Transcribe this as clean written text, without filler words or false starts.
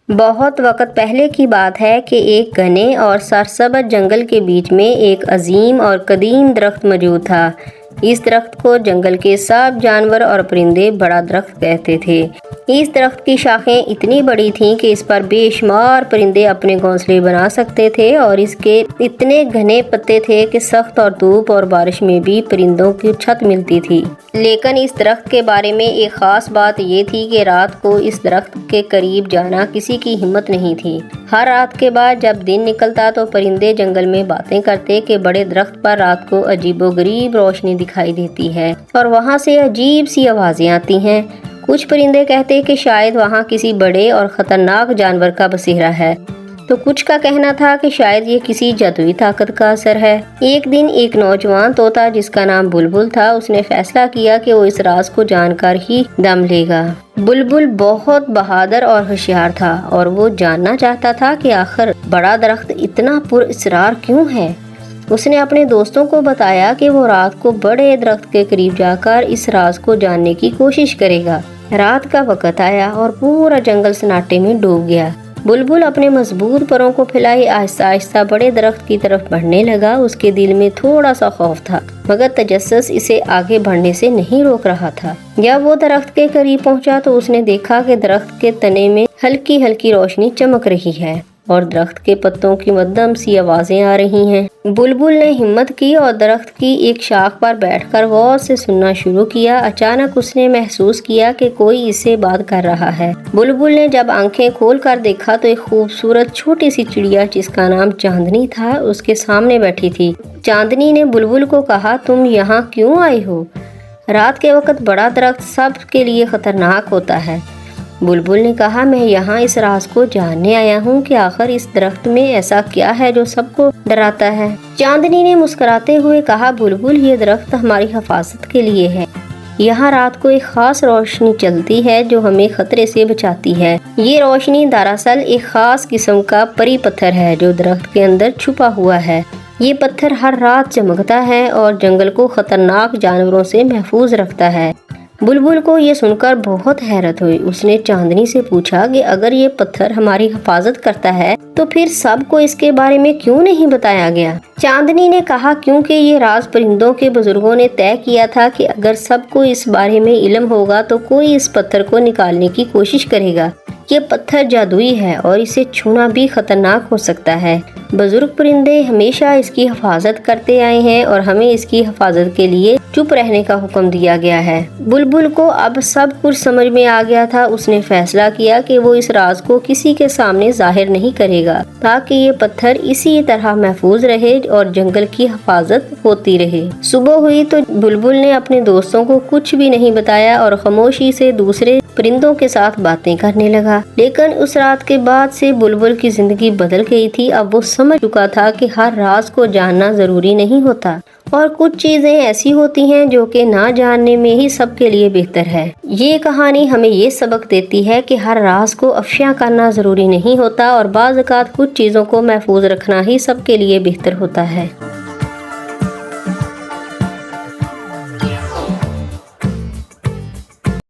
بہت وقت پہلے کی بات ہے کہ ایک گھنے اور سرسبز جنگل کے بیچ میں ایک عظیم اور قدیم درخت موجود تھا۔ اس درخت کو جنگل کے سب جانور اور پرندے بڑا درخت کہتے تھے۔ اس درخت کی شاخیں اتنی بڑی تھیں کہ اس پر بے شمار پرندے اپنے گھونسلے بنا سکتے تھے، اور اس کے اتنے گھنے پتے تھے کہ سخت اور دھوپ اور بارش میں بھی پرندوں کی چھت ملتی تھی۔ لیکن اس درخت کے بارے میں ایک خاص بات یہ تھی کہ رات کو اس درخت کے قریب جانا کسی کی ہمت نہیں تھی۔ ہر رات کے بعد جب دن نکلتا تو پرندے جنگل میں باتیں کرتے کہ بڑے درخت پر رات کو عجیب و غریب روشنی دکھائی دیتی ہے اور وہاں سے عجیب سی آوازیں آتی ہیں۔ کچھ پرندے کہتے کہ شاید وہاں کسی بڑے اور خطرناک جانور کا بسیرا ہے، تو کچھ کا کہنا تھا کہ شاید یہ کسی جادوئی طاقت کا اثر ہے۔ ایک دن ایک نوجوان طوطا جس کا نام بلبل تھا، اس نے فیصلہ کیا کہ وہ اس راز کو جان کر ہی دم لے گا۔ بلبل بہت بہادر اور ہوشیار تھا، اور وہ جاننا چاہتا تھا کہ آخر بڑا درخت اتنا پر اسرار کیوں ہے۔ اس نے اپنے دوستوں کو بتایا کہ وہ رات کو بڑے درخت کے قریب جا کر اس راز کو جاننے کی کوشش کرے گا۔ رات کا وقت آیا اور پورا جنگل سناٹے میں ڈوب گیا۔ بلبل اپنے مضبوط پروں کو پھیلائے آہستہ آہستہ بڑے درخت کی طرف بڑھنے لگا۔ اس کے دل میں تھوڑا سا خوف تھا، مگر تجسس اسے آگے بڑھنے سے نہیں روک رہا تھا۔ جب وہ درخت کے قریب پہنچا تو اس نے دیکھا کہ درخت کے تنے میں ہلکی ہلکی روشنی چمک رہی ہے اور درخت کے پتوں کی مدھم سی آوازیں آ رہی ہیں۔ بلبل نے ہمت کی اور درخت کی ایک شاخ پر بیٹھ کر غور سے سننا شروع کیا۔ اچانک اس نے محسوس کیا کہ کوئی اس سے بات کر رہا ہے۔ بلبل نے جب آنکھیں کھول کر دیکھا تو ایک خوبصورت چھوٹی سی چڑیا جس کا نام چاندنی تھا اس کے سامنے بیٹھی تھی۔ چاندنی نے بلبل کو کہا، تم یہاں کیوں آئے ہو؟ رات کے وقت بڑا درخت سب کے لیے خطرناک ہوتا ہے۔ بلبل نے کہا، میں یہاں اس راز کو جاننے آیا ہوں کہ آخر اس درخت میں ایسا کیا ہے جو سب کو ڈراتا ہے۔ چاندنی نے مسکراتے ہوئے کہا، بلبل، یہ درخت ہماری حفاظت کے لیے ہے۔ یہاں رات کو ایک خاص روشنی چلتی ہے جو ہمیں خطرے سے بچاتی ہے۔ یہ روشنی دراصل ایک خاص قسم کا پری پتھر ہے جو درخت کے اندر چھپا ہوا ہے۔ یہ پتھر ہر رات چمکتا ہے اور جنگل کو خطرناک جانوروں سے محفوظ رکھتا ہے۔ بلبل کو یہ سن کر بہت حیرت ہوئی۔ اس نے چاندنی سے پوچھا کہ اگر یہ پتھر ہماری حفاظت کرتا ہے تو پھر سب کو اس کے بارے میں کیوں نہیں بتایا گیا؟ چاندنی نے کہا، کیونکہ یہ راز پرندوں کے بزرگوں نے طے کیا تھا کہ اگر سب کو اس بارے میں علم ہوگا تو کوئی اس پتھر کو نکالنے کی کوشش کرے گا۔ یہ پتھر جادوئی ہے اور اسے چھونا بھی خطرناک ہو سکتا ہے۔ بزرگ پرندے ہمیشہ اس کی حفاظت کرتے آئے ہیں اور ہمیں اس کی حفاظت کے لیے چپ رہنے کا حکم دیا گیا ہے۔ بلبل کو اب سب کچھ سمجھ میں آ گیا تھا۔ اس نے فیصلہ کیا کہ وہ اس راز کو کسی کے سامنے ظاہر نہیں کرے گا تاکہ یہ پتھر اسی طرح محفوظ رہے اور جنگل کی حفاظت ہوتی رہے۔ صبح ہوئی تو بلبل نے اپنے دوستوں کو کچھ بھی نہیں بتایا اور خاموشی سے دوسرے پرندوں کے ساتھ باتیں کرنے لگا۔ لیکن اس رات کے بعد سے بلبل کی زندگی بدل گئی تھی۔ اب وہ سمجھ چکا تھا کہ ہر راز کو جاننا ضروری نہیں ہوتا، اور کچھ چیزیں ایسی ہوتی ہیں جو کہ نہ جاننے میں ہی سب کے لیے بہتر ہے۔ یہ کہانی ہمیں یہ سبق دیتی ہے کہ ہر راز کو افشا کرنا ضروری نہیں ہوتا، اور بعض اوقات کچھ چیزوں کو محفوظ رکھنا ہی سب کے لیے بہتر ہوتا ہے۔